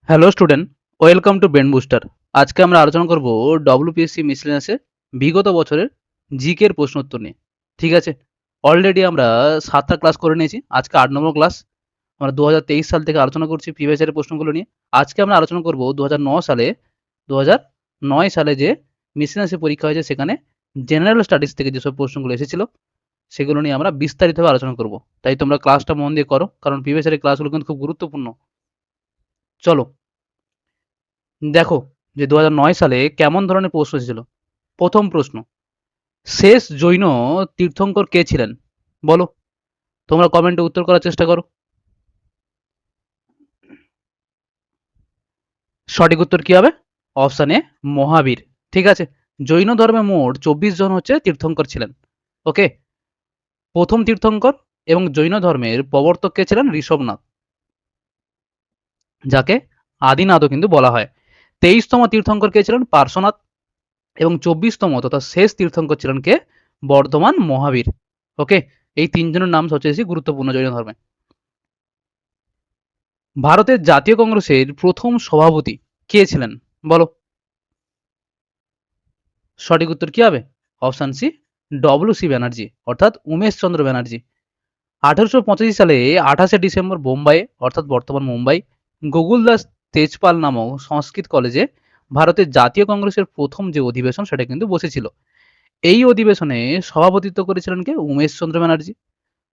Hello student, welcome to brain booster. আজকে আমরা আলোচনা করব ডব্লিউপিএসসি মিসলেনিয়াসের বিগত বছরের জিকের প্রশ্ন উত্তর নিয়ে। ঠিক আছে, অলরেডি আমরা 7টা ক্লাস করে নিয়েছি। আজকে 8 নম্বর ক্লাস। আমরা 2023 সাল থেকে আলোচনা করছি প্রিভিয়াস ইয়ারের প্রশ্নগুলো নিয়ে। আজকে আমরা আলোচনা করব 2009 সালে যে মিসলেনিয়াসের পরীক্ষা হয়েছে সেখানে জেনারেল স্টাডিজ থেকে যেসব প্রশ্নগুলো এসেছিল সেগুলো নিয়ে আমরা বিস্তারিতভাবে আলোচনা করব। তাই তোমরা ক্লাসটা মন দিয়ে করো, কারণ প্রিভিয়াস ইয়ারের ক্লাসগুলো কিন্তু খুব গুরুত্বপূর্ণ। চলো দেখো যে 2009 সালে কেমন ধরনের প্রশ্ন এসেছিল। প্রথম প্রশ্ন, শেষ জৈন তীর্থঙ্কর কে ছিলেন? বলো, তোমরা কমেন্টে উত্তর করার চেষ্টা করো। সঠিক উত্তর কি হবে? অপশন এ, মহাবীর। ঠিক আছে, জৈন ধর্মে মোট 24 জন হচ্ছে তীর্থঙ্কর ছিলেন। ওকে, প্রথম তীর্থঙ্কর এবং জৈন ধর্মের প্রবর্তক কে ছিলেন? ঋষভনাথ, যাকে আদিনাথও কিন্তু বলা হয়। 23তম তীর্থঙ্কর কে ছিলেন? পার্শ্বনাথ। এবং 24তম তথা শেষ তীর্থঙ্কর ছিলেন কে? বর্ধমান মহাবীর। ওকে, এই তিনজনের নাম সবচেয়ে বেশি গুরুত্বপূর্ণ জৈন ধর্মে। ভারতের জাতীয় কংগ্রেসের প্রথম সভাপতি কে ছিলেন? বলো, সঠিক উত্তর কি হবে? Option C, ডব্লিউ.সি. ব্যানার্জি অর্থাৎ উমেশ চন্দ্র ব্যানার্জি। 1885 সালে 28শে ডিসেম্বর বোম্বাইয়ে অর্থাৎ বর্তমান মুম্বাই গোকুলদাস তেজপাল নামক সংস্কৃত কলেজে ভারতের জাতীয় কংগ্রেসের প্রথম যে অধিবেশন সেটা কিন্তু বসেছিল। এই অধিবেশনে সভাপতিত্ব করেছিলেন কে? উমেশ চন্দ্র ব্যানার্জি।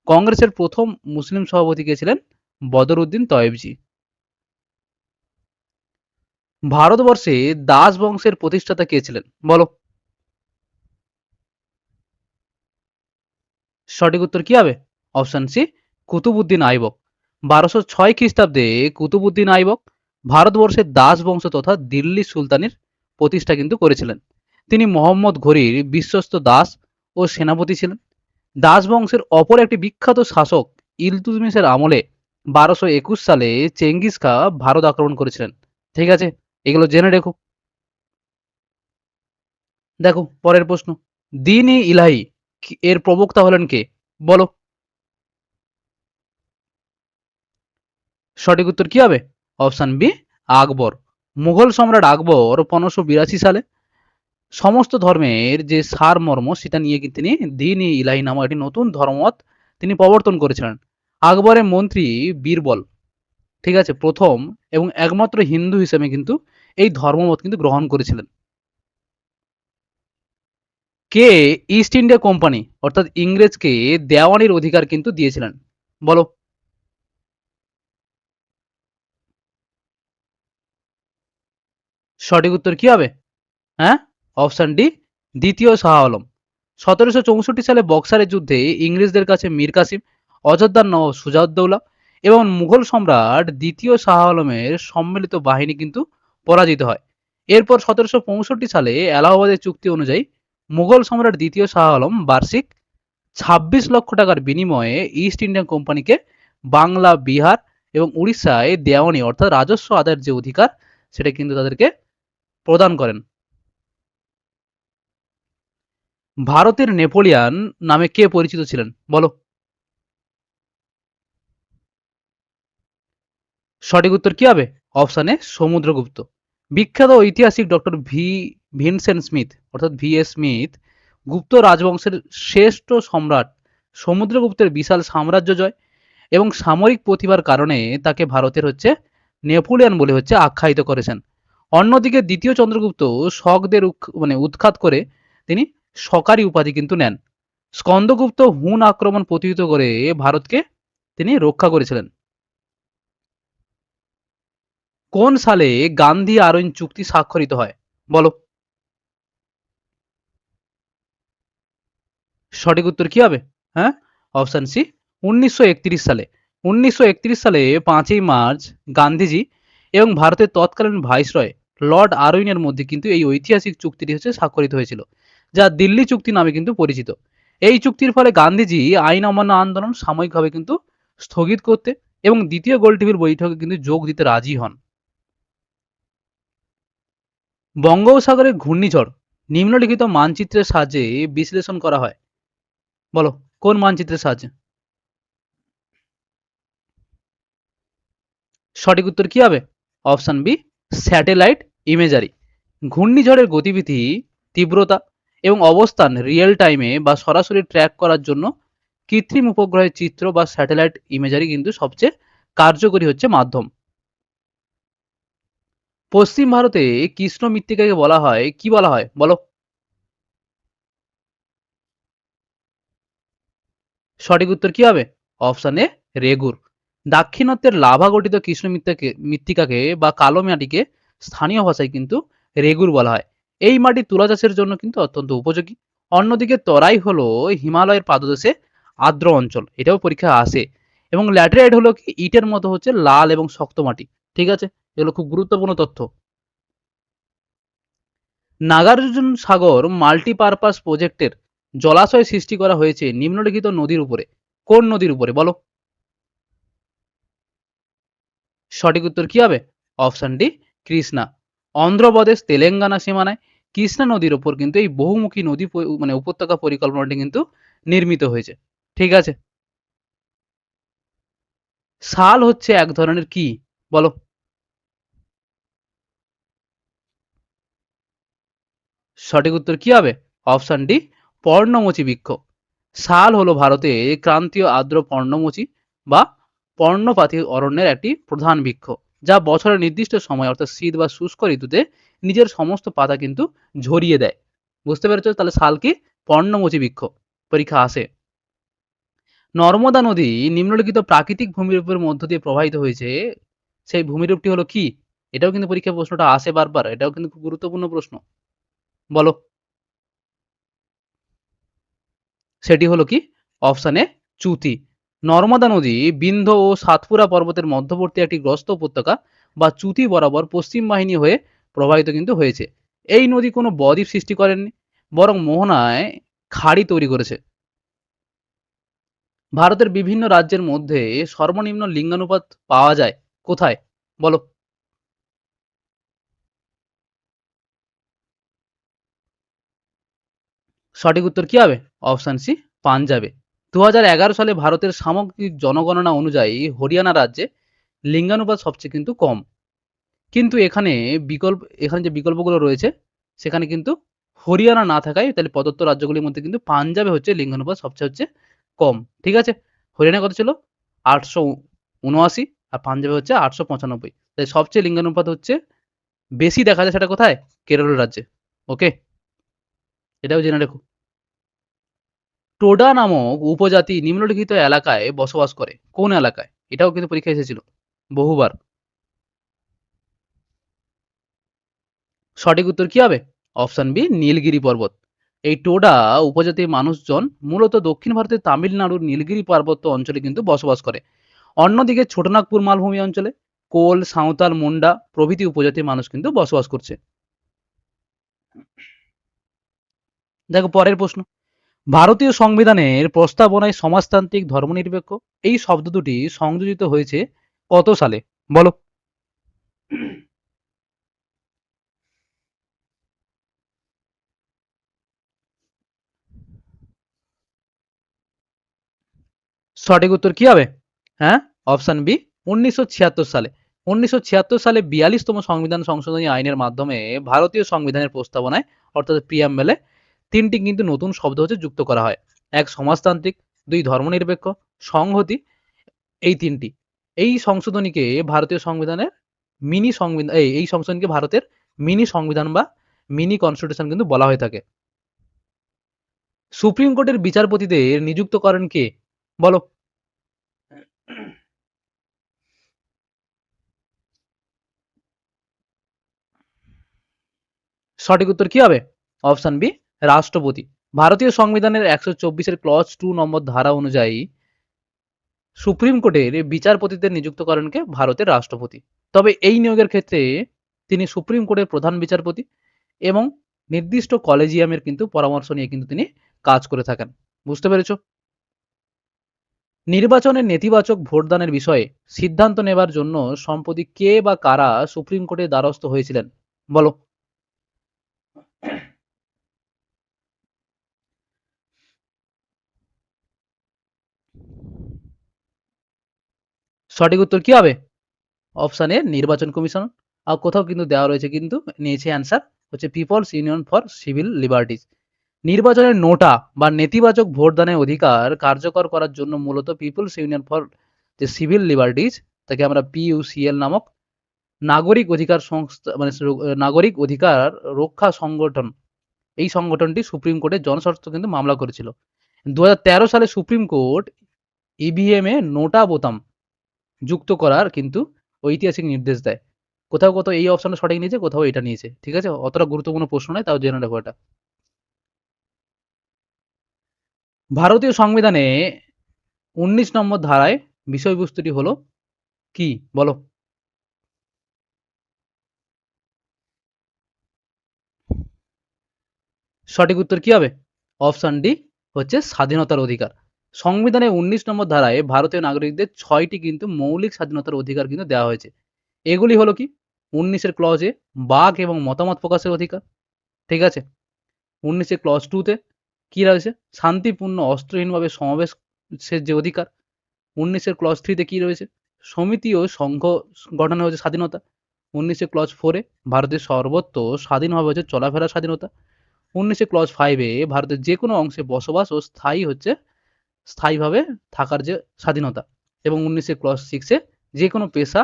কংগ্রেসের প্রথম মুসলিম সভাপতি কে ছিলেন? বদরউদ্দিন তয়েবজি। ভারতবর্ষে দাস বংশের প্রতিষ্ঠাতা কে ছিলেন? বলো, সঠিক উত্তর কি হবে? Option C, Qutubuddin Aibak. 1206 খ্রিস্টাব্দে কুতুবুদ্দিন আইবক ভারতবর্ষের দাস বংশ তথা দিল্লি সুলতানের প্রতিষ্ঠা কিন্তু করেছিলেন। তিনি মোহাম্মদ ঘুরির বিশ্বস্ত দাস ও সেনাপতি ছিলেন। দাস বংশের অপর একটি বিখ্যাত শাসক ইলতুৎমিশের আমলে 1221 সালে চেঙ্গিস খা ভারত আক্রমণ করেছিলেন। ঠিক আছে, এগুলো জেনে রেখো। দেখো পরের প্রশ্ন, দিন-ই ইলাহি এর প্রবক্তা হলেন কে? বলো, সঠিক উত্তর কি হবে? অপশন বি, আকবর। মুঘল সম্রাট আকবর 1582 সালে সমস্ত ধর্মের যে সারমর্ম সেটা নিয়ে কিন্তু তিনি দিন-ই ইলাহি নামক একটি নতুন ধর্মমত তিনি প্রবর্তন করেছিলেন। আকবরের মন্ত্রী বীরবল, ঠিক আছে, প্রথম এবং একমাত্র হিন্দু হিসেবে কিন্তু এই ধর্মমত কিন্তু গ্রহণ করেছিলেন। কে ইস্ট ইন্ডিয়া কোম্পানি অর্থাৎ ইংরেজকে দেওয়ানির অধিকার কিন্তু দিয়েছিলেন? বলো, সঠিক উত্তর কি হবে? হ্যাঁ, অপশন ডি, দ্বিতীয় শাহ আলম। 1764 সালে বক্সারের যুদ্ধে ইংরেজদের কাছে মীর কাসিম, অযোধ্যার নবাব সুজাউদ্দৌলা এবং মুঘল সম্রাট দ্বিতীয় শাহ আলমের সম্মিলিত বাহিনী কিন্তু পরাজিত হয়। এরপর 1765 সালে এলাহাবাদের চুক্তি অনুযায়ী মুঘল সম্রাট দ্বিতীয় শাহ আলম বার্ষিক 26 লক্ষ টাকার বিনিময়ে ইস্ট ইন্ডিয়া কোম্পানিকে বাংলা, বিহার এবং উড়িষ্যায় দেওয়ানি অর্থাৎ রাজস্ব আদায়ের যে অধিকার সেটা কিন্তু তাদেরকে প্রদান করেন। ভারতের নেপোলিয়ান নামে কে পরিচিত ছিলেন? বলো, সঠিক উত্তর কি হবে? অপশানে সমুদ্রগুপ্ত। বিখ্যাত ঐতিহাসিক ডক্টর ভিনসেন্ট স্মিথ অর্থাৎ ভি.এস. স্মিথ গুপ্ত রাজবংশের শ্রেষ্ঠ সম্রাট সমুদ্রগুপ্তের বিশাল সাম্রাজ্য জয় এবং সামরিক প্রতিভার কারণে তাকে ভারতের হচ্ছে নেপোলিয়ান বলে হচ্ছে আখ্যায়িত করেছেন। অন্যদিকে দ্বিতীয় চন্দ্রগুপ্ত শকদের উৎখাত করে তিনি শকারি উপাধি কিন্তু নেন। স্কন্দগুপ্ত হুন আক্রমণ প্রতিহত করে ভারতকে তিনি রক্ষা করেছিলেন। কোন সালে গান্ধী আরোইন চুক্তি স্বাক্ষরিত হয়? বলো, সঠিক উত্তর কি হবে? হ্যাঁ, অপশন সি, 1931 সালে। 1931 সালে 5ই মার্চ গান্ধীজি এবং ভারতের তৎকালীন ভাইসরয় লর্ড আরউইনের মধ্যে কিন্তু এই ঐতিহাসিক চুক্তিটি হচ্ছে স্বাক্ষরিত হয়েছিল, যা দিল্লি চুক্তি নামে কিন্তু পরিচিত। এই চুক্তির ফলে গান্ধীজি আইন অমান্য আন্দোলন সাময়িকভাবে কিন্তু স্থগিত করতে এবং দ্বিতীয় গোলটেবিল বৈঠকে কিন্তু যোগ দিতে রাজি হন। বঙ্গোপসাগরের ঘূর্ণিঝড় নিম্নলিখিত মানচিত্রের সাহায্যে বিশ্লেষণ করা হয়। বলো, কোন মানচিত্রের সাহায্যে? সঠিক উত্তর কি হবে? Option B satellite imagery. ঘূর্ণিঝড়ের গতিবিধি, তীব্রতা এবং অবস্থান রিয়েল টাইমে বা সরাসরি ট্র্যাক করার জন্য কৃত্রিম উপগ্রহের চিত্র বা স্যাটেলাইট ইমেজারি কিন্তু সবচেয়ে কার্যকরী হচ্ছে মাধ্যম। পশ্চিম ভারতে কৃষ্ণ মৃত্তিকাকে বলা হয় কি বলা হয় বলো? সঠিক উত্তর কি হবে? Option A regur. দাক্ষিণাত্যের লাভা গঠিত কৃষ্ণ মৃত্তিকাকে বা কালো মাটিকে স্থানীয় ভাষায় কিন্তু রেগুর বলা হয়। এই মাটি তুলা চাষের জন্য কিন্তু অত্যন্ত উপযোগী। অন্যদিকে তরাই হলো হিমালয়ের পাদদেশে আর্দ্র অঞ্চল, এটাও পরীক্ষায় আসে। এবং ল্যাটেরাইট হলো কি ইটের মতো হচ্ছে লাল এবং শক্ত মাটি। ঠিক আছে, এগুলো খুব গুরুত্বপূর্ণ তথ্য। নাগার্জুন সাগর মাল্টিপারপাস প্রজেক্টের জলাশয় সৃষ্টি করা হয়েছে নিম্নলিখিত নদীর উপরে। কোন নদীর উপরে বলো? সঠিক উত্তর কি হবে? Option D Krishna. অন্ধ্রপ্রদেশ তেলেঙ্গানা সীমানায় কৃষ্ণা নদীর ওপর কিন্তু এই বহুমুখী নদী মানে উপত্যকা পরিকল্পনাটি কিন্তু নির্মিত হয়েছে। ঠিক আছে। শাল হচ্ছে এক ধরনের কি বলো? সঠিক উত্তর কি হবে? অপশন ডি পর্ণমোচী বৃক্ষ। শাল হলো ভারতে ক্রান্তীয় আর্দ্র পর্ণমোচী বা পর্ণপাতী অরণ্যের একটি প্রধান বৃক্ষ, যা বছরের নির্দিষ্ট সময় অর্থাৎ শীত বা শুষ্ক ঋতুতে নিজের সমস্ত পাতা কিন্তু ঝরিয়ে দেয়। বুঝতে পেরেছো? তাহলে শাল কি? পর্ণমোচী বৃক্ষ। পরীক্ষা আসে। নর্মদা নদী নিম্নলিখিত প্রাকৃতিক ভূমিরূপের মধ্য দিয়ে প্রবাহিত হয়েছে, সেই ভূমিরূপটি হলো কি? এটাও কিন্তু পরীক্ষায় প্রশ্নটা আসে বারবার, এটাও কিন্তু খুব গুরুত্বপূর্ণ প্রশ্ন। বলো। সেটি হলো কি? Option A চুতি। নর্মদা নদী বিন্ধ্য ও সাতপুরা পর্বতের মধ্যবর্তী একটি গ্রস্ত উপত্যকা বা চুতি বরাবর পশ্চিম বাহিনী হয়ে প্রবাহিত কিন্তু হয়েছে। এই নদী কোনো বদ্বীপ সৃষ্টি করেননি, বরং মোহনায় খাড়ি তৈরি করেছে। ভারতের বিভিন্ন রাজ্যের মধ্যে সর্বনিম্ন লিঙ্গানুপাত পাওয়া যায় কোথায় বলো? সঠিক উত্তর কি হবে? অপশন সি পাঞ্জাবে। 2011 সালে ভারতের সামগ্রিক জনগণনা অনুযায়ী হরিয়ানা রাজ্যে লিঙ্গানুপাত সবচেয়ে কিন্তু কম। কিন্তু এখানে যে বিকল্পগুলো রয়েছে সেখানে কিন্তু হরিয়ানা না থাকায় তাহলে প্রদত্ত রাজ্যগুলির মধ্যে কিন্তু পাঞ্জাবে হচ্ছে লিঙ্গানুপাত সবচেয়ে হচ্ছে কম। ঠিক আছে। হরিয়ানা কত ছিল? 879, আর পাঞ্জাবে হচ্ছে 895। তাই সবচেয়ে লিঙ্গানুপাত হচ্ছে বেশি দেখা যায় সেটা কোথায়? কেরল রাজ্যে। ওকে, এটাও জেনে রেখো। টোডা নামক উপজাতি নিম্নলিখিত এলাকায় বসবাস করে। কোন এলাকায়? এটাও কিন্তু পরীক্ষায় এসেছিল বহুবার। সঠিক উত্তর কি হবে? অপশন বি নীলগিরি পর্বত। এই টোডা উপজাতির মানুষজন মূলত দক্ষিণ ভারতের তামিলনাড়ুর নীলগিরি পার্বত্য অঞ্চলে কিন্তু বসবাস করে। অন্যদিকে ছোটনাগপুর মালভূমি অঞ্চলে কোল, সাঁওতাল, মুন্ডা প্রভৃতি উপজাতির মানুষ কিন্তু বসবাস করছে। দেখো পরের প্রশ্ন। ভারতীয় সংবিধানের প্রস্তাবনায় সমাজতান্ত্রিক ধর্মনিরপেক্ষ এই শব্দ দুটি সংযোজিত হয়েছে কত সালে বলো? সঠিক উত্তর কি হবে? হ্যাঁ, অপশন বি 1976 সালে। 1976 সালে 42তম সংবিধান সংশোধনী আইনের মাধ্যমে ভারতীয় সংবিধানের প্রস্তাবনায় অর্থাৎ প্রিয়াম্বেলে তিনটি কিন্তু নতুন শব্দ হচ্ছে যুক্ত করা হয়। এক সমাজতান্ত্রিক, দুই ধর্মনিরপেক্ষ, সংহতি, এই তিনটি। এই সংশোধনীকে ভারতীয় সংবিধানের এই সংশোধনীকে ভারতের মিনি সংবিধান বা মিনি কনস্টিটিউশন কিন্তু বলা হয়ে থাকে। সুপ্রিম কোর্টের বিচারপতিদের নিযুক্ত করেন কে বলো? সঠিক উত্তর কি হবে? অপশন বি রাষ্ট্রপতি। ভারতীয় সংবিধানের 124-এর ক্লজ 2 নম্বর ধারা অনুযায়ী সুপ্রিম কোর্টের বিচারপতিদের নিযুক্ত করেন কে? ভারতের রাষ্ট্রপতি। তবে এই নিয়োগের ক্ষেত্রে তিনি সুপ্রিম কোর্টের প্রধান বিচারপতি এবং নির্দিষ্ট কলেজিয়ামের কিন্তু পরামর্শ নিয়ে কিন্তু তিনি কাজ করে থাকেন। বুঝতে পেরেছো? নির্বাচনের নেতিবাচক ভোটদানের বিষয়ে সিদ্ধান্ত নেবার জন্য সম্প্রতি কে বা কারা সুপ্রিম কোর্টের দ্বারস্থ হয়েছিলেন বলো? সঠিক উত্তর কি হবে? অপশন এ নির্বাচন কমিশন। আর কোথাও কিন্তু দেওয়া রয়েছে, কিন্তু নিয়েছে অ্যান্সার হচ্ছে people's union for civil liberties. নির্বাচনের নোটা বা নেতিবাচক ভোটদানের অধিকার কার্যকর করার জন্য মূলত পিপলস ইউনিয়ন ফর যে সিভিল লিবার্টিস, তাকে আমরা পিইউসিএল নামক নাগরিক অধিকার সংস্থা মানে নাগরিক অধিকার রক্ষা সংগঠন, এই সংগঠনটি সুপ্রিম কোর্টে জনস্বার্থ কিন্তু মামলা করেছিল। 2013 সালে সুপ্রিম কোর্ট ইভিএম এ নোটা বোতাম যুক্ত করার কিন্তু ঐতিহাসিক নির্দেশ দেয়। কোথাও কোথাও এই অপশনটা সঠিক নিয়েছে, কোথাও এটা নিয়েছে। ঠিক আছে, অতটা গুরুত্বপূর্ণ প্রশ্ন নয়, তাও জেনে রাখো এটা। ভারতীয় সংবিধানে 19 নম্বর ধারায় বিষয়বস্তুটি হলো কি, বলো? সঠিক উত্তর কি হবে? অপশন ডি হচ্ছে স্বাধীনতার অধিকার। সংবিধানের 19 নম্বর ধারায় ভারতীয় নাগরিকদের 6টি কিন্তু মৌলিক স্বাধীনতার অধিকার কিন্তু দেওয়া হয়েছে। এগুলি হলো কি? 19 এর ক্লজে বাক এবং মতামত প্রকাশের অধিকার। ঠিক আছে। 19 এর ক্লজ 2 তে কি রয়েছে? শান্তিপূর্ণ অস্ত্রহীনভাবে সমাবেশের যে অধিকার। 19 এর ক্লজ 3 তে কি রয়েছে? সমিতি ও সংঘ গঠনের হচ্ছে স্বাধীনতা। 19 এর ক্লজ 4 এ ভারতের সর্বত্র স্বাধীনভাবে হচ্ছে চলাফেরার স্বাধীনতা। 19 এর ক্লজ 5 এ ভারতের যেকোনো অংশে বসবাস ও স্থায়ীভাবে থাকার যে স্বাধীনতা। এবং 19 এর ক্লজ 6 এ যেকোনো পেশা,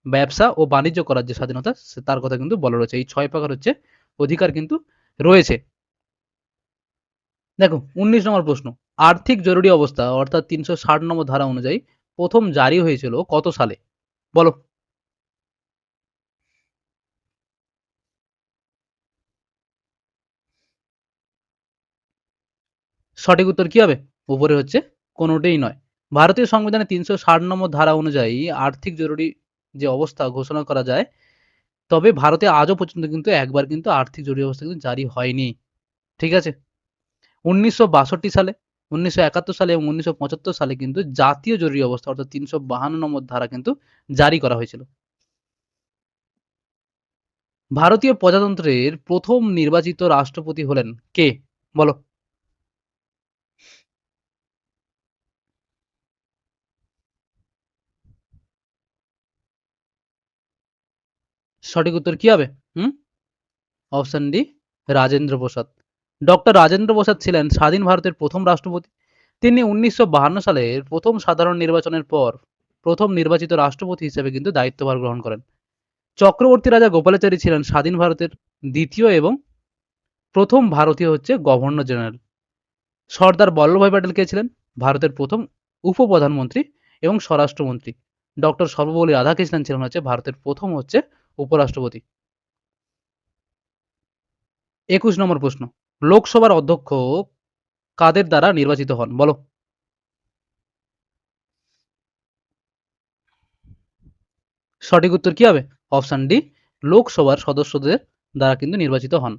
ব্যবসা ও বাণিজ্য করার যে স্বাধীনতা, তার কথা কিন্তু বলা রয়েছে। এই 6 প্রকার হচ্ছে অধিকার কিন্তু রয়েছে। দেখো 19 নম্বর প্রশ্ন, আর্থিক জরুরি অবস্থা অর্থাৎ 360 নম্বর ধারা অনুযায়ী প্রথম জারি হয়েছিল কত সালে, বলো? সঠিক উত্তর কি হবে? উপরে হচ্ছে কোনোটাই নয়। ভারতীয় সংবিধানে 360 নম্বর ধারা অনুযায়ী আর্থিক জরুরি যে অবস্থা ঘোষণা করা যায়, তবে ভারতে আজও পর্যন্ত কিন্তু একবার কিন্তু আর্থিক জরুরি অবস্থা কিন্তু জারি হয়নি। ঠিক আছে। 1962 সালে, 1971 সালে এবং 1975 সালে কিন্তু জাতীয় জরুরি অবস্থা অর্থাৎ 352 নম্বর ধারা কিন্তু জারি করা হয়েছিল। ভারতীয় প্রজাতন্ত্রের প্রথম নির্বাচিত রাষ্ট্রপতি হলেন কে, বলো? সঠিক উত্তর কি হবে? হুম option D Rajendra Prasad. Doctor Rajendra Prasad ছিলেন স্বাধীন ভারতের প্রথম রাষ্ট্রপতি। তিনি 1952 সালের প্রথম সাধারণ নির্বাচনের পর প্রথম নির্বাচিত রাষ্ট্রপতি হিসেবে কিন্তু দায়িত্বভার গ্রহণ করেন। চক্রবর্তী রাজা গোপালাচারী ছিলেন স্বাধীন ভারতের দ্বিতীয় এবং প্রথম ভারতীয় হচ্ছে গভর্নর জেনারেল। সর্দার বল্লভভাই প্যাটেল কে ছিলেন? ভারতের প্রথম উপপ্রধানমন্ত্রী এবং স্বরাষ্ট্রমন্ত্রী। ডক্টর সর্বপল্লী রাধাকৃষ্ণন ছিলেন হচ্ছে ভারতের প্রথম হচ্ছে উপরাষ্ট্রপতি। 21 নম্বর প্রশ্ন, লোকসভার অধ্যক্ষ কাদের দ্বারা নির্বাচিত হন, বলো? সঠিক উত্তর কি হবে? অপশন ডি লোকসভার সদস্যদের দ্বারা কিন্তু নির্বাচিত হন।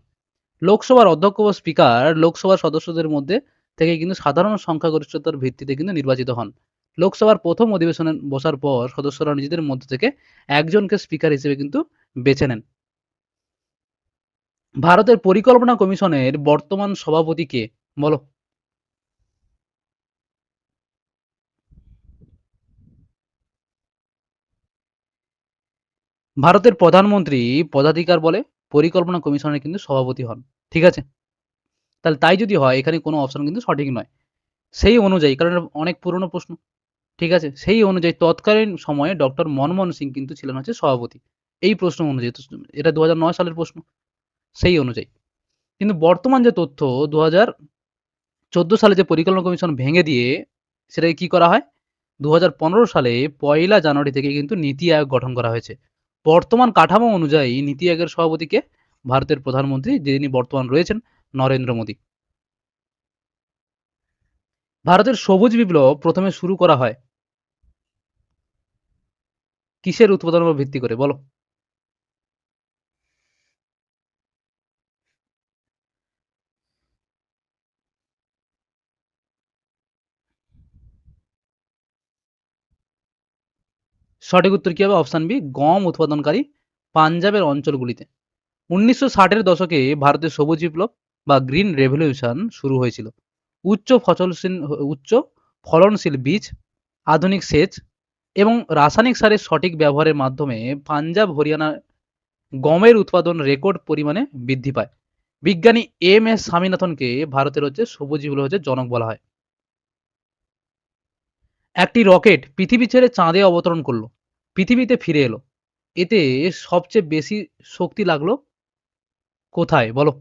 লোকসভার অধ্যক্ষ ও স্পিকার লোকসভার সদস্যদের মধ্যে থেকে কিন্তু সাধারণ সংখ্যাগরিষ্ঠতার ভিত্তিতে কিন্তু নির্বাচিত হন। লোকসভার প্রথম অধিবেশনে বসার পর সদস্যরা নিজেদের মধ্যে থেকে একজনকে স্পিকার হিসেবে কিন্তু বেছে নেন। ভারতের পরিকল্পনা কমিশনের বর্তমান সভাপতি কে, বলো? ভারতের প্রধানমন্ত্রী পদাধিকার বলে পরিকল্পনা কমিশনের কিন্তু সভাপতি হন। ঠিক আছে। তাহলে তাই যদি হয়, এখানে কোনো অপশন কিন্তু সঠিক নয়। সেই অনুযায়ী, কারণ এটা অনেক পুরনো প্রশ্ন। ঠিক আছে, সেই অনুযায়ী তৎকালীন সময়ে ডক্টর মনমোহন সিং কিন্তু ছিলেন হচ্ছে সভাপতি। এই প্রশ্ন অনুযায়ী তো, এটা 2009 সালের প্রশ্ন, সেই অনুযায়ী। কিন্তু বর্তমান যে তথ্য, 2014 সালে যে পরিকল্পনা কমিশন ভেঙে দিয়ে সেটাকে কি করা হয়, 2015 সালে 1 জানুয়ারি থেকে কিন্তু নীতি আয়োগ গঠন করা হয়েছে। বর্তমান কাঠামো অনুযায়ী নীতি আয়োগের সভাপতিকে ভারতের প্রধানমন্ত্রী, যিনি বর্তমান রয়েছেন নরেন্দ্র মোদী। ভারতের সবুজ বিপ্লব প্রথমে শুরু করা হয় কিসের উৎপাদনের উপর ভিত্তি করে, বলো? সঠিক উত্তর কি হবে? অপশন বি গম উৎপাদনকারী পাঞ্জাবের অঞ্চলগুলিতে। 1960-এর দশকে ভারতের সবুজ বিপ্লব বা গ্রিন রেভলিউশন শুরু হয়েছিল। উচ্চ ফসলশীল উচ্চ ফলনশীল বীজ, আধুনিক সেচ এবং রাসায়নিক সারের সঠিক ব্যবহারের মাধ্যমে পাঞ্জাব হরিয়ানা গমের উৎপাদন রেকর্ড পরিমাণে বৃদ্ধি পায়। বিজ্ঞানী এম.এস. স্বামীনাথনকে ভারতের সবুজ বিপ্লবের জনক বলা হয়। একটি রকেট পৃথিবী ছেড়ে চাঁদে অবতরণ করলো, পৃথিবীতে ফিরে এলো। এতে সবচেয়ে বেশি শক্তি লাগলো কোথায় বলো?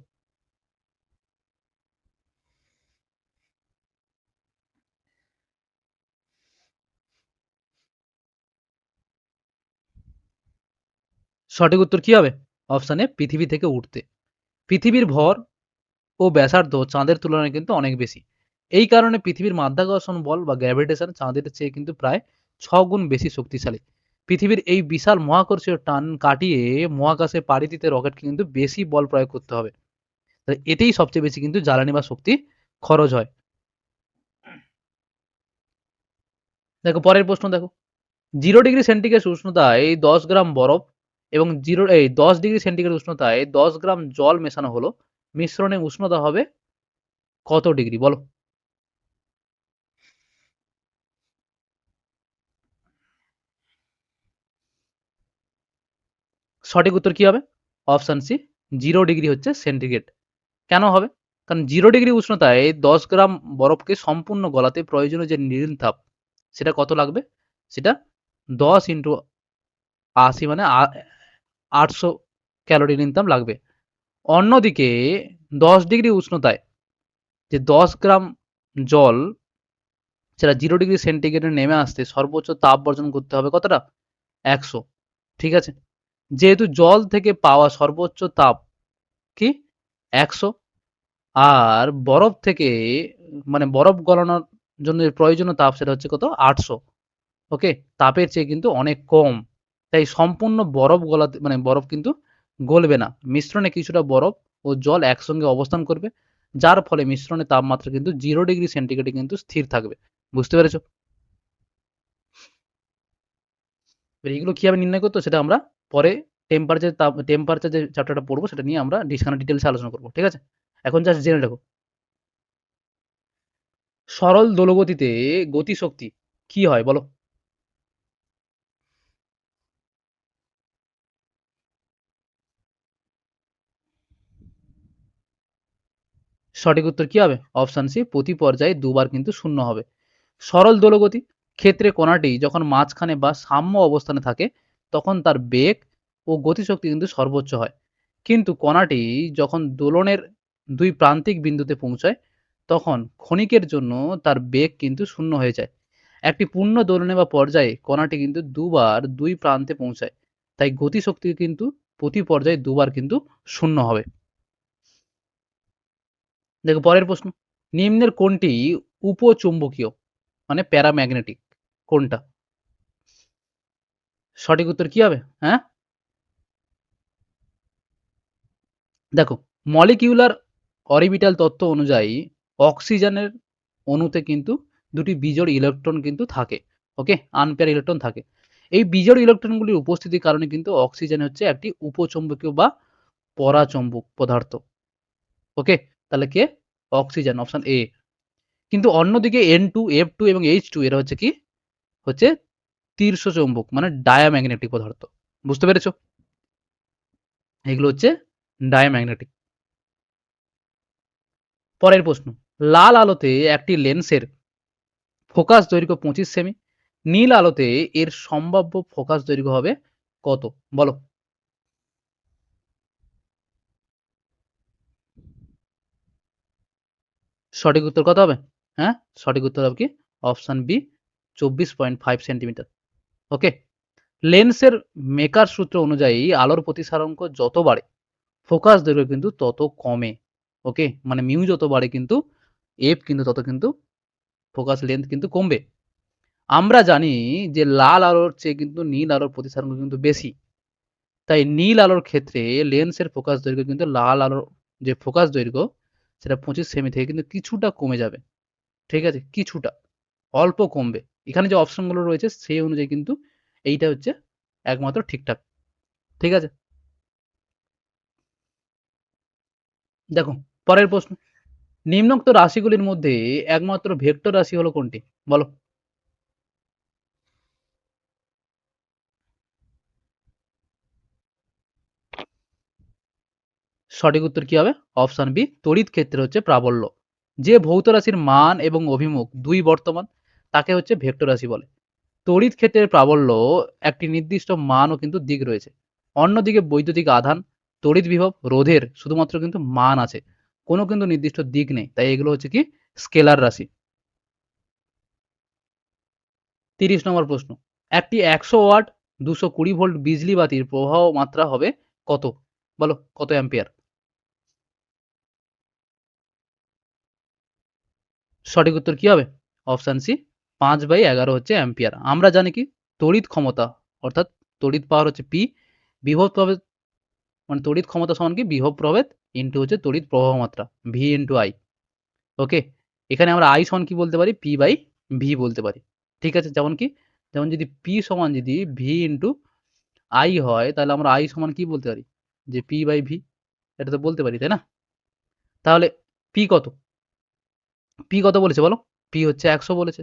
সঠিক উত্তর কি হবে? অপশানে পৃথিবী থেকে উঠতে। পৃথিবীর ভর ও ব্যাসার্ধ চাঁদের তুলনায় কিন্তু অনেক বেশি। এই কারণে পৃথিবীর মাধ্যাকর্ষণ বল বা গ্র্যাভিটেশন চাঁদের চেয়ে কিন্তু প্রায় 6 গুণ বেশি শক্তিশালী। পৃথিবীর এই বিশাল মহাকর্ষীয় টান কাটিয়ে মহাকাশে পাড়ি দিতে রকেটকে কিন্তু বেশি বল প্রয়োগ করতে হবে। তাই এতেই সবচেয়ে বেশি কিন্তু জ্বালানি বা শক্তি খরচ হয়। দেখো পরের প্রশ্ন দেখো। 0 ডিগ্রি সেন্টিগ্রেড উষ্ণতায় 10 গ্রাম বরফ এবং 10 ডিগ্রি সেন্টিগ্রেড উষ্ণতায় 10 গ্রাম জল মেশানো হলো। মিশ্রণে উষ্ণতা হবে কত ডিগ্রি বলো? সঠিক উত্তর কি হবে? Option C 0 degree centigrade. কেন হবে? কারণ 0 ডিগ্রি উষ্ণতায় 10 গ্রাম বরফকে সম্পূর্ণ গলাতে প্রয়োজনীয় যে নীল তাপ সেটা কত লাগবে? সেটা 10 ইন্টু 80 মানে 800 ক্যালোরি নিতাম লাগবে। অন্যদিকে 10 ডিগ্রি উষ্ণতায় যে 10 গ্রাম জল সেটা 0 ডিগ্রি সেন্টিগ্রেডে নেমে আসতে সর্বোচ্চ তাপ বর্জন করতে হবে কতটা? 100। ঠিক আছে? যেহেতু জল থেকে পাওয়া সর্বোচ্চ তাপ কি? 100 আর বরফ থেকে মানে বরফ গলানোর জন্য প্রয়োজনীয় তাপ সেটা কত? 800। ওকে? তাপের চেয়ে কিন্তু অনেক কম। তাই সম্পূর্ণ বরফ গলাতে মানে বরফ কিন্তু গলবে না। মিশ্রণে কিছুটা বরফ ও জল একসঙ্গে অবস্থান করবে। যার ফলে মিশ্রণের তাপমাত্রা কিন্তু 0 ডিগ্রি সেন্টিগ্রেডে কিন্তু স্থির থাকবে। বুঝতে পেরেছো? এবার এগুলো কিভাবে নির্ণয় করতে হয় সেটা আমরা পরে টেম্পারেচার যে চ্যাপ্টারটা পড়বো সেটা নিয়ে আমরা ডিটেইলসে আলোচনা করব। ঠিক আছে? এখন জাস্ট জেনে রাখো। সরল দোলগতিতে গতিশক্তি কি হয় বলো? সঠিক উত্তর কি হবে? অপশন সি প্রতি পর্যায়ে দুবার কিন্তু শূন্য হবে। সরল দোলগতি ক্ষেত্রে কণাটি যখন মাঝখানে বা সাম্য অবস্থানে থাকে তখন তার বেগ ও গতিশক্তি কিন্তু সর্বোচ্চ হয়। কিন্তু কণাটি যখন দোলনের দুই প্রান্তিক বিন্দুতে পৌঁছায় তখন ক্ষণিকের জন্য তার বেগ কিন্তু শূন্য হয়ে যায়। একটি পূর্ণ দোলনে বা পর্যায়ে কণাটি কিন্তু দুবার দুই প্রান্তে পৌঁছায়। তাই গতিশক্তি কিন্তু প্রতি পর্যায়ে দুবার কিন্তু শূন্য হবে। দেখো পরের প্রশ্ন। নিম্নের কোনটি উপচুম্বকীয় মানে প্যারাম্যাগনেটিক কোনটা? সঠিক উত্তর কি হবে? হ্যাঁ? দেখো মলিকিউলার অরবিটাল তত্ত্ব অনুযায়ী অক্সিজেনের অণুতে কিন্তু দুটি বিজোড় ইলেকট্রন কিন্তু থাকে। ওকে? আনপেয়ার ইলেকট্রন থাকে। এই বিজোড় ইলেকট্রনগুলির উপস্থিতির কারণে কিন্তু অক্সিজেন একটি উপচুম্বকীয় বা পরাচম্বক পদার্থ। ওকে? তাহলে কে? Oxygen option A. কিন্তু অন্যদিকে N2, F2 এবং H2 এরা কি? হচ্ছে তীর্ষচৌম্বক মানে ডায়াম্যাগনেটিক পদার্থ। বুঝতে পেরেছো? এগুলো ডায়াম্যাগনেটিক। পরের প্রশ্ন। লাল আলোতে একটি লেন্সের ফোকাস দৈর্ঘ্য 25 সেমি। নীল আলোতে এর সম্ভাব্য ফোকাস দৈর্ঘ্য হবে কত? বলো। সঠিক উত্তর কত হবে? হ্যাঁ? সঠিক উত্তর হবে কি? Option B 24.5 centimetre. ওকে? লেন্সের মেকার সূত্র অনুযায়ী আলোর প্রতিসারাঙ্ক যত বাড়ে ফোকাস দৈর্ঘ্য কিন্তু তত কমে। ওকে? মানে মিউ যত বাড়ে কিন্তু এফ কিন্তু তত কিন্তু ফোকাস লেন্থ কিন্তু কমবে। আমরা জানি যে লাল আলোর চেয়ে কিন্তু নীল আলোর প্রতিসারাঙ্ক কিন্তু বেশি। তাই নীল আলোর ক্ষেত্রে লেন্সের ফোকাস দৈর্ঘ্য কিন্তু লাল আলোর যে ফোকাস দৈর্ঘ্য সেটা 25 সেমি থেকে কিন্তু কিছুটা কমে যাবে। ঠিক আছে? কিছুটা। অল্প কমবে। এখানে যে অপশনগুলো রয়েছে সেই অনুযায়ী কিন্তু এইটা একমাত্র ঠিকঠাক। ঠিক আছে? দেখো পরের প্রশ্ন। নিম্নোক্ত রাশিগুলির মধ্যে একমাত্র ভেক্টর রাশি হলো কোনটি? বলো। সঠিক উত্তর কি হবে? অপশন বি, তড়িৎ ক্ষেত্রে হচ্ছে প্রাবল্য। যে ভৌত রাশির মান এবং অভিমুখ দুই বর্তমান তাকে হচ্ছে ভেক্টর রাশি বলে। তড়িৎ ক্ষেত্রের প্রাবল্য একটি নির্দিষ্ট মান ও কিন্তু দিক রয়েছে। অন্যদিকে বৈদ্যুতিক আধান, তড়িৎ বিভব, রোধের শুধুমাত্র কিন্তু মান আছে, কোনো কিন্তু নির্দিষ্ট দিক নেই, তাই এগুলো হচ্ছে কি স্কেলার রাশি। 30 নম্বর প্রশ্ন, একটি 100 ওয়াট 220 ভোল্ট বিজলি বাতির প্রবাহ মাত্রা হবে কত? বলো কত অ্যাম্পিয়ার? সঠিক উত্তর কি হবে? অপশন সি, 5/11 হচ্ছে অ্যাম্পিয়ার। আমরা জানি কি তড়িৎ ক্ষমতা অর্থাৎ তড়িৎ পাওয়ার হচ্ছে পি, বিভব প্রভেদ মানে তড়িৎ ক্ষমতা সমান কি বিভব প্রভেদ ইন্টু হচ্ছে তড়িৎ প্রবাহ মাত্রা, ভি ইন্টু আই। ওকে, এখানে আমরা আই সমান কি বলতে পারি? পি বাই ভি বলতে পারি। ঠিক আছে, যেমন কি, যেমন যদি পি সমান যদি ভি ইন্টু আই হয়, তাহলে আমরা আই সমান কি বলতে পারি? যে পি বাই ভি, এটা তো বলতে পারি, তাই না? তাহলে পি কত? পি কত বলেছে বলো? পি হচ্ছে 100 বলেছে,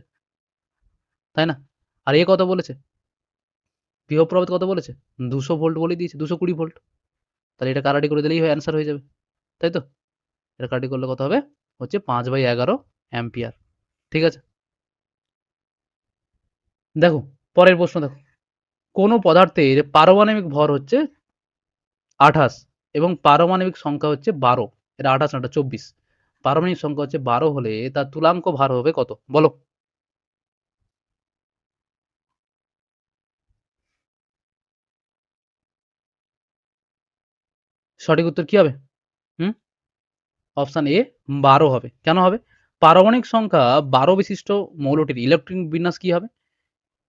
তাই না? আর এ কত বলেছে? বিভব প্রভেদ কত বলেছে? 200 ভোল্ট বলে দিয়েছে, 220 ভোল্ট। তাহলে এটা কাটাকাটি করে দিলেই অ্যান্সার হয়ে যাবে, তাই তো? এটা কাটাকাটি করলে কত হবে? হচ্ছে 5/11 অ্যাম্পিয়ার। ঠিক আছে, দেখো পরের প্রশ্ন দেখো, কোন পদার্থের পারমাণবিক ভর হচ্ছে 28 এবং পারমাণবিক সংখ্যা হচ্ছে 12, এটা 28 না, এটা 24। পারমাণবিক সংখ্যা হচ্ছে 12 হলে তার তুলাঙ্ক ভার হবে কত? বলো। সঠিক উত্তর কি হবে? হুম, অপশন এ 12 হবে। কেন হবে? পারমাণবিক সংখ্যা 12 বিশিষ্ট মৌলটির ইলেকট্রন বিন্যাস কি হবে?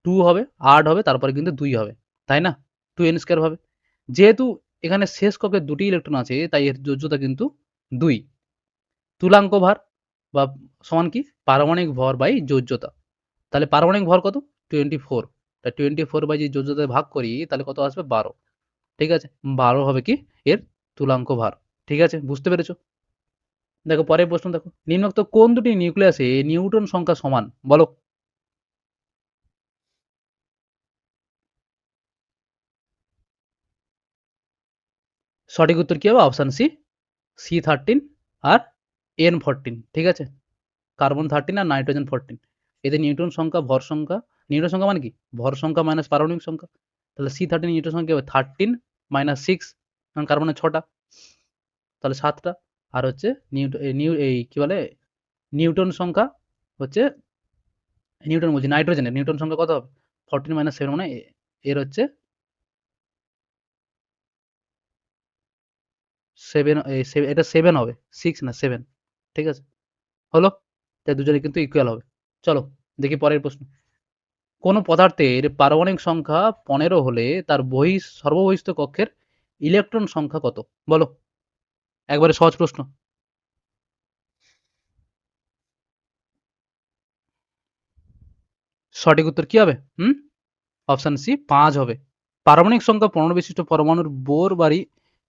2 হবে, 8 হবে, তারপরে কিন্তু 2 হবে, তাই না? 2n স্কয়ার হবে। যেহেতু এখানে শেষ কক্ষে দুটি ইলেকট্রন আছে, তাই এর যোজ্যতা কিন্তু 2। তুলাঙ্ক ভার বা সমান কি পারমাণবিক ভর বাই যোজ্যতা। তাহলে পারমাণবিক ভর কত? 24। তা 24 বাই যদি যোজ্যতায় ভাগ করি তাহলে কত আসবে? 12। ঠিক আছে, 12 হবে কি এর তুলাঙ্ক ভার। ঠিক আছে, বুঝতে পেরেছো? দেখো পরের প্রশ্ন দেখো, নিম্নোক্ত কোন দুটি নিউক্লিয়াসে নিউটন সংখ্যা সমান? বলো। সঠিক উত্তর কি হবে? অপশন সি, C13 আর N14। ঠিক আছে, কার্বন 13 আর নাইট্রোজেন 14। এদের নিউটন সংখ্যা ভর সংখ্যা, নিউটন সংখ্যা মানে কি ভর সংখ্যা মাইনাস পারমাণবিক সংখ্যা। তাহলে C13 নিউটন সংখ্যা হবে 13 মাইনাস 6, কারণ কার্বনের 6টা, তাহলে 7টা। আর হচ্ছে এই কি বলে নিউটন সংখ্যা হচ্ছে, নিউটন বলছি নাইট্রোজেনের নিউটন সংখ্যা কত হবে? 14 মাইনাস 7 মানে এর হচ্ছে 7, এটা 7 হবে, 6 না 7। ঠিক আছে, হলো, তাই দুজনে কিন্তু ইকুয়াল হবে। চলো দেখি পরের প্রশ্ন, কোন পদার্থের পারমাণবিক সংখ্যা 15 হলে তার সর্ববহিস্থ কক্ষের ইলেকট্রন সংখ্যা কত? বলো, একবারে সহজ প্রশ্ন। সঠিক উত্তর কি হবে? অপশন সি, 5 হবে। পারমাণবিক সংখ্যা 15 বিশিষ্ট পরমাণুর বোর বাড়ি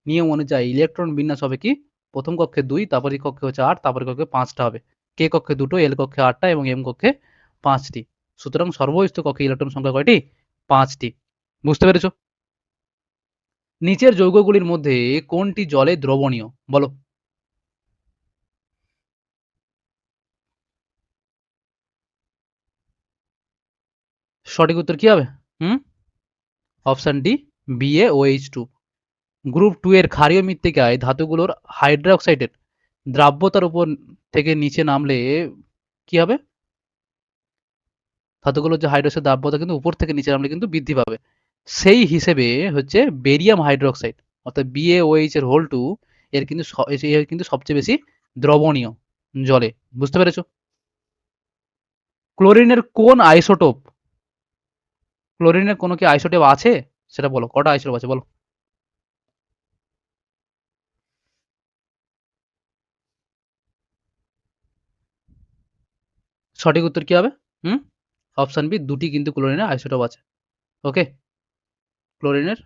নিয়ম অনুযায়ী ইলেকট্রন বিন্যাস হবে কি? প্রথম কক্ষে 2, তারপরে কক্ষে হচ্ছে 8, তারপরে কক্ষে 5টা হবে। কে কক্ষে 2টো, এল কক্ষে 8টা এবং এম কক্ষে 5টি। সুতরাং সর্ববহিস্থ কক্ষে ইলেকট্রন সংখ্যা কয়টি? 5টি। বুঝতে পেরেছো? নিচের যৌগগুলির মধ্যে কোনটি জলে দ্রবণীয়? বলো। সঠিক উত্তর কি হবে? হুম, অপশন ডি, BaOH2। গ্রুপ 2 এর ক্ষারীয় মৃত্তিকায় ধাতুগুলোর হাইড্রোক্সাইডের দ্রাব্যতার উপর থেকে নিচে নামলে কি হবে? ধাতুগুলোর যে হাইড্রোক্সাইড দ্রাব্যতা কিন্তু উপর থেকে নিচে নামলে কিন্তু বৃদ্ধি পাবে। সেই হিসেবে হচ্ছে বেরিয়াম হাইড্রোক্সাইড অর্থাৎ BaOH এর হোল 2 এর কিন্তু এর কিন্তু সবচেয়ে বেশি দ্রবণীয় জলে। বুঝতে পেরেছো? ক্লোরিনের কোন আইসোটোপ, ক্লোরিনের কোনো কি আইসোটোপ আছে সেটা বলো, কটা আইসোটোপ আছে বলো। সঠিক উত্তর কি হবে? হুম, অপশন বি, দুটি কিন্তু ক্লোরিনের আইসোটোপ আছে। ওকে, ক্লোরিনের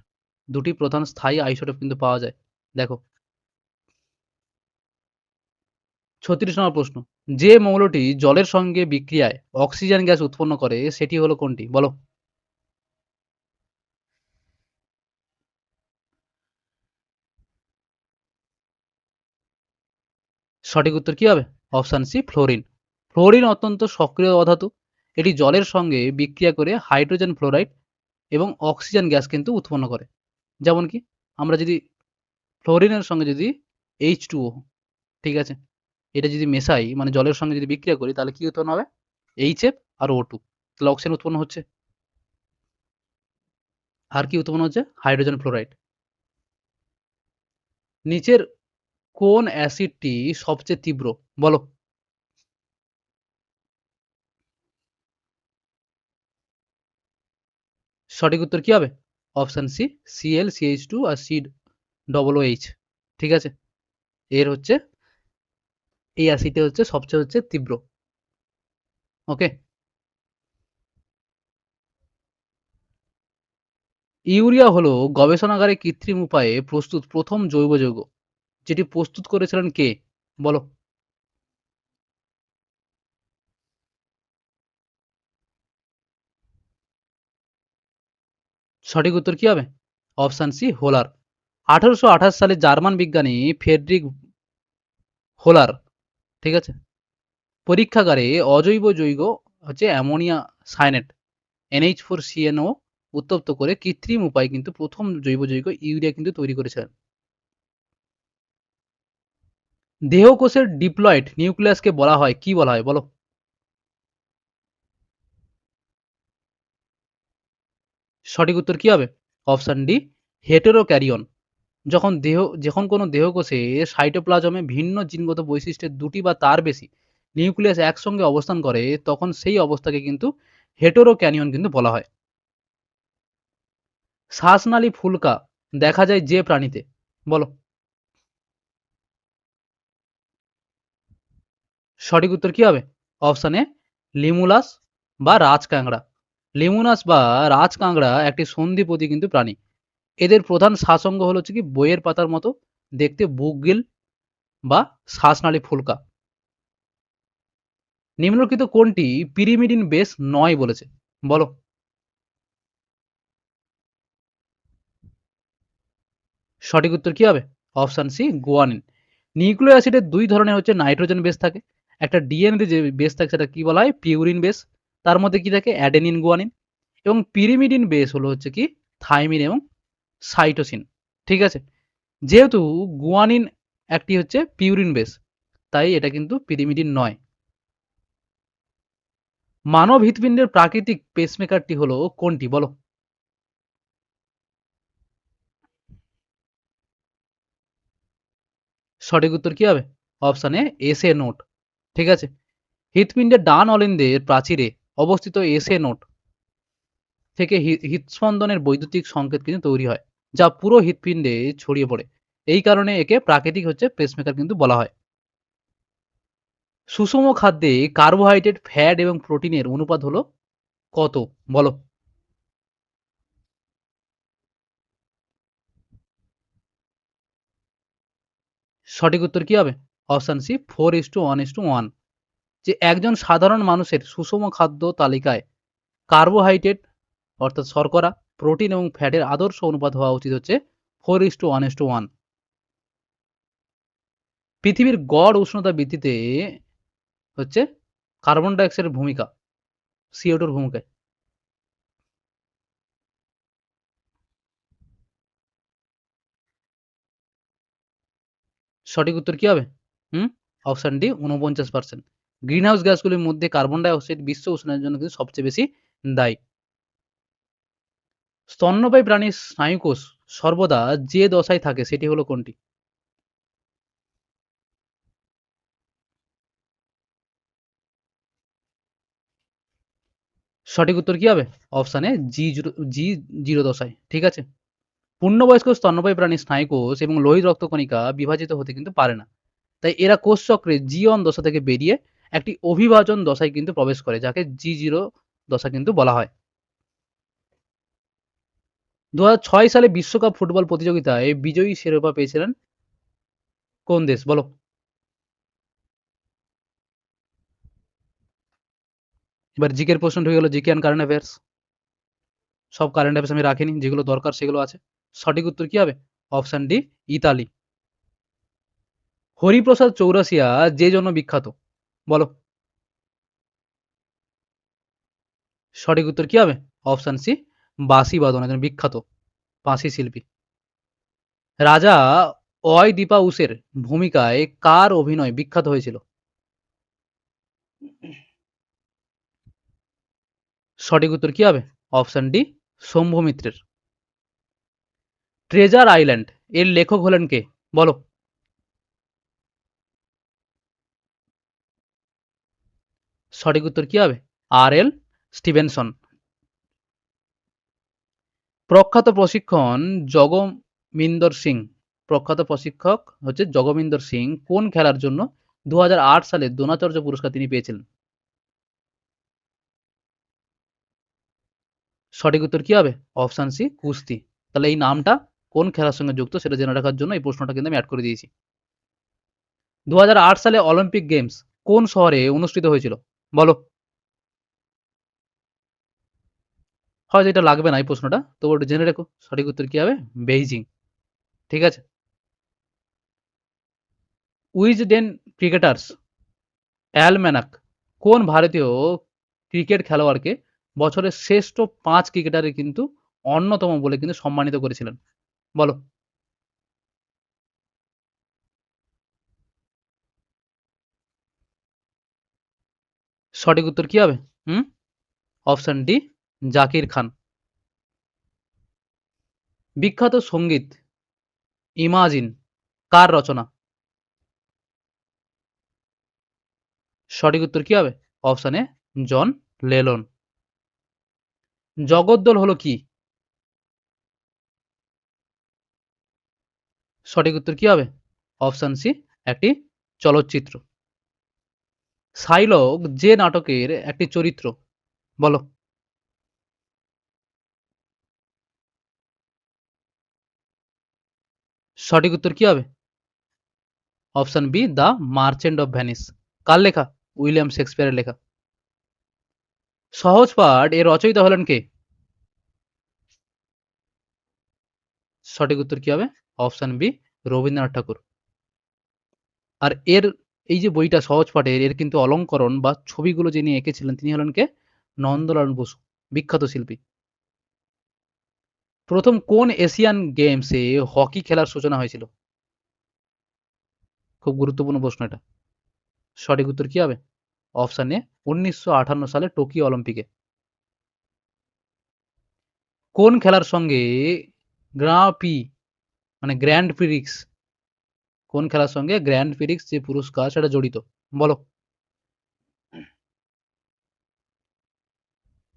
দুটি প্রধান স্থায়ী আইসোটোপ কিন্তু পাওয়া যায়। দেখো 36 নম্বর প্রশ্ন, যে মৌলটি জলের সঙ্গে বিক্রিয়ায় অক্সিজেন গ্যাস উৎপন্ন করে সেটি হলো কোনটি? বলো। সঠিক উত্তর কি হবে? Option C fluorine. ফ্লোরিন অত্যন্ত সক্রিয় অধাতু। এটি জলের সঙ্গে বিক্রিয়া করে হাইড্রোজেন ফ্লোরাইড এবং অক্সিজেন গ্যাস কিন্তু উৎপন্ন করে। যেমন কি আমরা যদি ফ্লোরিনের সঙ্গে যদি H2O, ঠিক আছে, এটা যদি মেশাই মানে জলের সঙ্গে যদি বিক্রিয়া করি তাহলে কি উৎপন্ন হবে? HF আর O2, তাহলে অক্সিজেন উৎপন্ন হচ্ছে। আর কি উৎপন্ন হচ্ছে? Hydrogen fluoride. নিচের কোন অ্যাসিডটি সবচেয়ে তীব্র? বলো। সঠিক উত্তর কি হবে? অপশন সি Cl CH2 আর COOH, ঠিক আছে। এর হচ্ছে এই অ্যাসিডটা হচ্ছে সবচেয়ে তীব্র। ওকে। ইউরিয়া হলো গবেষণাগারে কৃত্রিম উপায়ে প্রস্তুত প্রথম জৈব যৌগ, যেটি প্রস্তুত করেছিলেন কে? বলো। সঠিক উত্তর কি হবে? Option C হোলার। 1828 সালে জার্মান বিজ্ঞানী ফ্রেডরিক হোলার, ঠিক আছে, পরীক্ষাগারে অজৈব যৌগ হচ্ছে অ্যামোনিয়া সায়ানেট NH4CNO উত্তপ্ত করে কৃত্রিম উপায়ে কিন্তু প্রথম জৈব যৌগ ইউরিয়া কিন্তু তৈরি করেছিলেন। দেহকোষের ডিপ্লয়েড নিউক্লিয়াসকে বলা হয় কি বলা হয়? বলো। সঠিক উত্তর কি হবে? Option D heterokaryon. যখন কোনো দেহকোষে সাইটোপ্লাজমে ভিন্ন জিনগত বৈশিষ্ট্যের দুটি বা তার বেশি নিউক্লিয়াস একসঙ্গে অবস্থান করে তখন সেই অবস্থাকে কিন্তু হেটেরোক্যানিয়ন কিন্তু বলা হয়। শ্বাসনালী ফুলকা দেখা যায় যে প্রাণীতে? বলো। সঠিক উত্তর কি হবে? অপশন এ লিমুলাস বা রাজকাংড়া। লিমুনাস বা রাজকাংড়া একটি সন্ধিপতি কিন্তু প্রাণী। এদের প্রধান শ্বাসঙ্গ হলো হচ্ছে কি বইয়ের পাতার মতো দেখতে বুকগিল বা শ্বাসনালী ফুলকা। নিম্নলিখিত কোনটি পিরিমিডিন বেস নয় বলেছে? বলো। সঠিক উত্তর কি হবে? Option C guanine. নিউক্লিক অ্যাসিডের দুই ধরনের হচ্ছে নাইট্রোজেন বেস থাকে। একটা ডিএনএতে যে বেস থাকে সেটা কি বলা হয়? Purine base. তার মধ্যে কি থাকে? Adenine guanine. এবং পিরিমিডিন বেস হলো হচ্ছে কি থাইমিন এবং সাইটোসিন, ঠিক আছে। যেহেতু গুয়ানিন একটি হচ্ছে পিউরিন বেস, তাই এটা কিন্তু পিরিমিডিন নয়। মানব হৃৎপিণ্ডের প্রাকৃতিক পেসমেকারটি হলো কোনটি? বলো। সঠিক উত্তর কি হবে? Option A S A note, ঠিক আছে। হৃৎপিণ্ডের ডান অলিন্দের প্রাচীরে অবস্থিত এস এ নোট থেকে হৃৎস্পন্দনের বৈদ্যুতিক সংকেত কিন্তু তৈরি হয়, যা পুরো হৃৎপিণ্ডে ছড়িয়ে পড়ে। এই কারণে একে প্রাকৃতিক হচ্ছে পেসমেকার কিন্তু বলা হয়। সুষম খাদ্যে কার্বোহাইড্রেট, ফ্যাট এবং প্রোটিনের অনুপাত হলো কত? বলো। সঠিক উত্তর কি হবে? Option C 4:1:1। যে একজন সাধারণ মানুষের সুষম খাদ্য তালিকায় কার্বোহাইড্রেট অর্থাৎ শর্করা, প্রোটিন এবং ফ্যাটের আদর্শ অনুপাত হওয়া উচিত হচ্ছে 4:1:1। পৃথিবীর গড় উষ্ণতা বৃদ্ধিতে হচ্ছে কার্বন ডাই অক্সাইডের ভূমিকা, CO2 ভূমিকায়। সঠিক উত্তর কি হবে? হুম, অপশন ডি 49%। গ্রিন হাউস গ্যাসগুলির মধ্যে কার্বন ডাই অক্সাইড বিশ্ব উষ্ণায়নের জন্য কিন্তু সবচেয়ে বেশি দায়ী। স্তন্যপায়ী প্রাণীর স্নায়ুকোষ সর্বদা যে দশায় থাকে সেটি হলো কোনটি? সঠিক উত্তর কি হবে? অপশন এ জি জিরো দশায়, ঠিক আছে। পূর্ণবয়স্ক স্তন্যপায়ী প্রাণীর স্নায়ুকোষ এবং লোহিত রক্তকণিকা বিভাজিত হতে কিন্তু পারে না। তাই এরা কোষচক্রে জি1 দশা থেকে বেরিয়ে একটি অভিভাজন দশায় কিন্তু প্রবেশ করে, যাকে জি0 দশা কিন্তু বলা হয়। 2006 সালে বিশ্বকাপ ফুটবল প্রতিযোগিতায় বিজয়ী শিরোপা পেয়েছিলেন কোন দেশ? বলো। এবার জিকের প্রশ্ন ঢুকে গেল, জিকে অ্যান্ড কারেন্ট অ্যাফেয়ার্স। সব কারেন্ট অ্যাফেয়ার্স আমি রাখিনি, যেগুলো দরকার সেগুলো আছে। সঠিক উত্তর কি হবে? Option D Italy. Hariprasad Chaurasia যে জন্য বিখ্যাত? বলো। সঠিক উত্তর কি হবে? অপশন সি, বাঁশি বাদন, একজন বিখ্যাত বাঁশি শিল্পী। রাজা অয়দীপাউসের ভূমিকায় কার অভিনয় বিখ্যাত হয়েছিল? সঠিক উত্তর কি হবে? অপশন ডি, শম্ভু মিত্রের। ট্রেজার আইল্যান্ড এর লেখক হলেন কে? বলো। সঠিক উত্তর কি হবে? আর এল স্টিভেনসন। প্রখ্যাত প্রশিক্ষণ জগমিন্দর সিং, প্রখ্যাত প্রশিক্ষক হচ্ছে জগমিন্দর সিং কোন খেলার জন্য 2008 সালে দ্রোণাচার্য পুরস্কার তিনি পেয়েছিলেন? সঠিক উত্তর কি হবে? অপশন সি, কুস্তি। তাহলে এই নামটা কোন খেলার সঙ্গে যুক্ত সেটা জেনে রাখার জন্য এই প্রশ্নটা কিন্তু আমি অ্যাড করে দিয়েছি। 2008 সালে অলিম্পিক গেমস কোন শহরে অনুষ্ঠিত হয়েছিল? বলো। হয়তো এটা লাগবে না এই প্রশ্নটা, তবু একটু জেনে রেখো। সঠিক উত্তর কি হবে? বেইজিং। ঠিক আছে। উইজডেন ক্রিকেটার্স অ্যালম্যানাক কোন ভারতীয় ক্রিকেট খেলোয়াড়কে বছরের শ্রেষ্ঠ 5 ক্রিকেটারে কিন্তু অন্যতম বলে কিন্তু সম্মানিত করেছিলেন? বলো। সঠিক উত্তর কি হবে? হুম? অপশন ডি, জাকির খান। বিখ্যাত সঙ্গীত ইমাজিন কার রচনা? সঠিক উত্তর কি হবে? অপশন এ, জন লেলন। জগদ্দল হলো কি? সঠিক উত্তর কি হবে? অপশন সি, একটি চলচ্চিত্র। সাইলক যে নাটকের একটি চরিত্র? বলো। সঠিক উত্তর কি হবে? Option B, the merchant of Venice. কার লেখা? উইলিয়াম শেক্সপিয়ারের লেখা। সহজ পাঠ এর রচয়িতা হলেন কে? সঠিক উত্তর কি হবে? অপশন বি, রবীন্দ্রনাথ ঠাকুর। আর এর এই যে বইটা সহজ পাঠের, এর কিন্তু অলঙ্করণ বা ছবিগুলো যিনি এঁকেছিলেন তিনি হলেন কে? নন্দলাল বসু, বিখ্যাত শিল্পী। প্রথম কোন এশিয়ান গেমসে হকি খেলার সূচনা হয়েছিল? খুব গুরুত্বপূর্ণ প্রশ্ন এটা। সঠিক উত্তর কি হবে? অপশন এ, 1958 সালে টোকিও অলিম্পিকে। কোন খেলার সঙ্গে গ্রাঁ পি মানে গ্র্যান্ড প্রিক্স, কোন খেলার সঙ্গে গ্র্যান্ড প্রিক্স যে পুরস্কার সেটা জড়িত? বলো।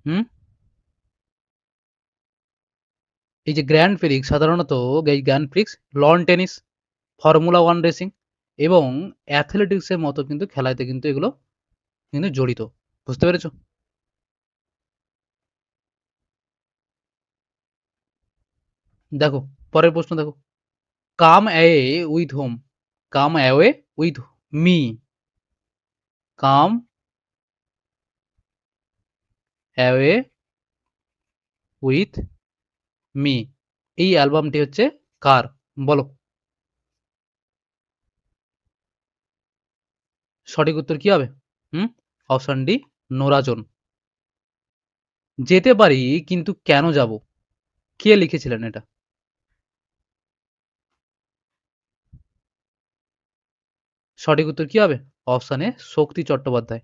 হুম? এই যে গ্র্যান্ড প্রিক্স সাধারণত এই grand Prix loan tennis, formula one racing এবং অ্যাথলেটিক্সের মতো কিন্তু খেলাতে কিন্তু এগুলো কিন্তু জড়িত। বুঝতে পেরেছো? দেখো, পরের প্রশ্ন দেখো। Come away with home, come away with me, come away with me, এই অ্যালবামটি হচ্ছে কার? বলো। সঠিক উত্তর কি হবে? হুম? Option D, Norah Jones. যেতে পারি কিন্তু কেন যাব, কে লিখেছিলেন এটা? সঠিক উত্তর কি হবে? Option A, Shakti Chattopadhyay.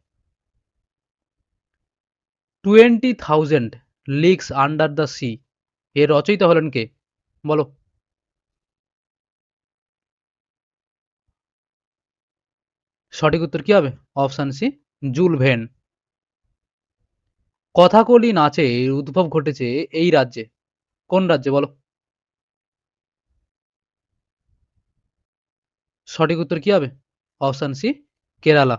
20,000 leagues under the sea এর রচয়িতা হলেন কে? বলো। সঠিক উত্তর কি হবে? Option C, Jules Verne. Kathakali নাচের উদ্ভব ঘটেছে এই রাজ্যে, কোন রাজ্যে? বলো। সঠিক উত্তর কি হবে? Option C, Kerala.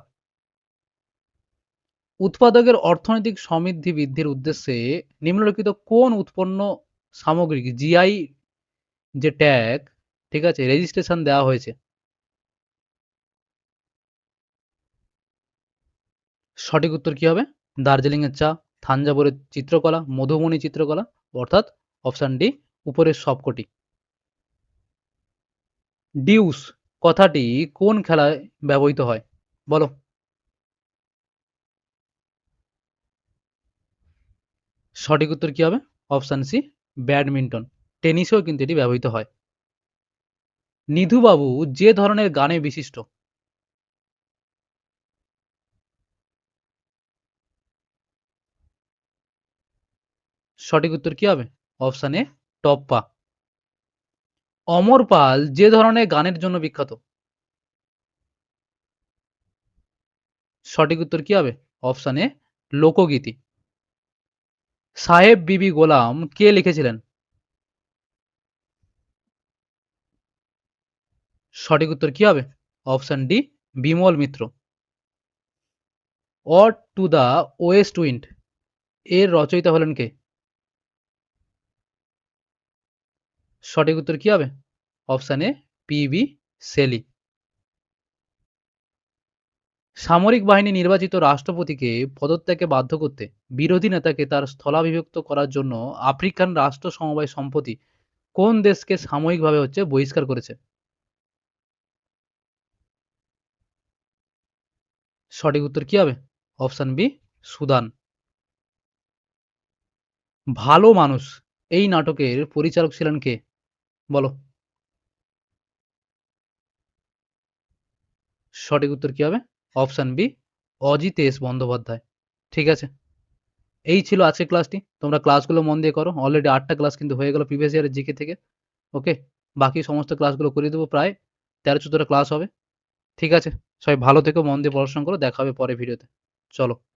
উৎপাদকের অর্থনৈতিক সমৃদ্ধি বৃদ্ধির উদ্দেশ্যে নিম্নলিখিত কোন উৎপন্ন সামগ্রিক জিআই যে ট্যাগ, ঠিক আছে, রেজিস্ট্রেশন দেওয়া হয়েছে? সঠিক উত্তর কি হবে? দার্জিলিং এর চা, থাঞ্জাভুরের চিত্রকলা, মধুবনী চিত্রকলা, অর্থাৎ অপশন ডি, উপরের সবকটি। ডিউস কথাটি কোন খেলায় ব্যবহৃত হয়? বলো। সঠিক উত্তর কি হবে? Option C, badminton. টেনিসেও কিন্তু এটি ব্যবহৃত হয়। নিধুবাবু যে ধরনের গানে বিশিষ্ট? সঠিক উত্তর কি হবে? অপশন এ, টপ্পা। অমর পাল যে ধরনের গানের জন্য বিখ্যাত? সঠিক উত্তর কি হবে? অপশন এ, লোকগীতি। সাহেব বিবি গোলাম কে লিখেছিলেন? সঠিক উত্তর কি হবে? Option D, Bimal Mitra. Ode to the west wind এর রচয়িতা হলেন কে? সঠিক উত্তর কি হবে? Option A, P B. শেলি। সামরিক বাহিনী নির্বাচিত রাষ্ট্রপতিকে পদত্যাগে বাধ্য করতে বিরোধী নেতাকে তার স্থলাভিষিক্ত করার জন্য আফ্রিকান রাষ্ট্র সমবায় সম্প্রতি কোন দেশকে সাময়িকভাবে বহিষ্কার করেছে? সঠিক উত্তর কি হবে? Option B, Sudan. ভালো মানুষ এই নাটকের পরিচালক ছিলেন কে? বলো। সঠিক উত্তর কি হবে? Option B, Ajitesh Bandyopadhyay. ঠিক আছে, এই ছিল আজকের ক্লাসটি। তোমরা ক্লাসগুলো মন দিয়ে করো। অলরেডি 8টা ক্লাস কিন্তু হয়ে গেল প্রিভিয়াস ইয়ারের জিকে থেকে। ওকে, বাকি সমস্ত ক্লাসগুলো করে দেবো, প্রায় 13-14টা ক্লাস হবে। ঠিক আছে, সবাই ভালো থেকো, মন দিয়ে পড়াশোনা করো, দেখা হবে পরে ভিডিওতে। চলো।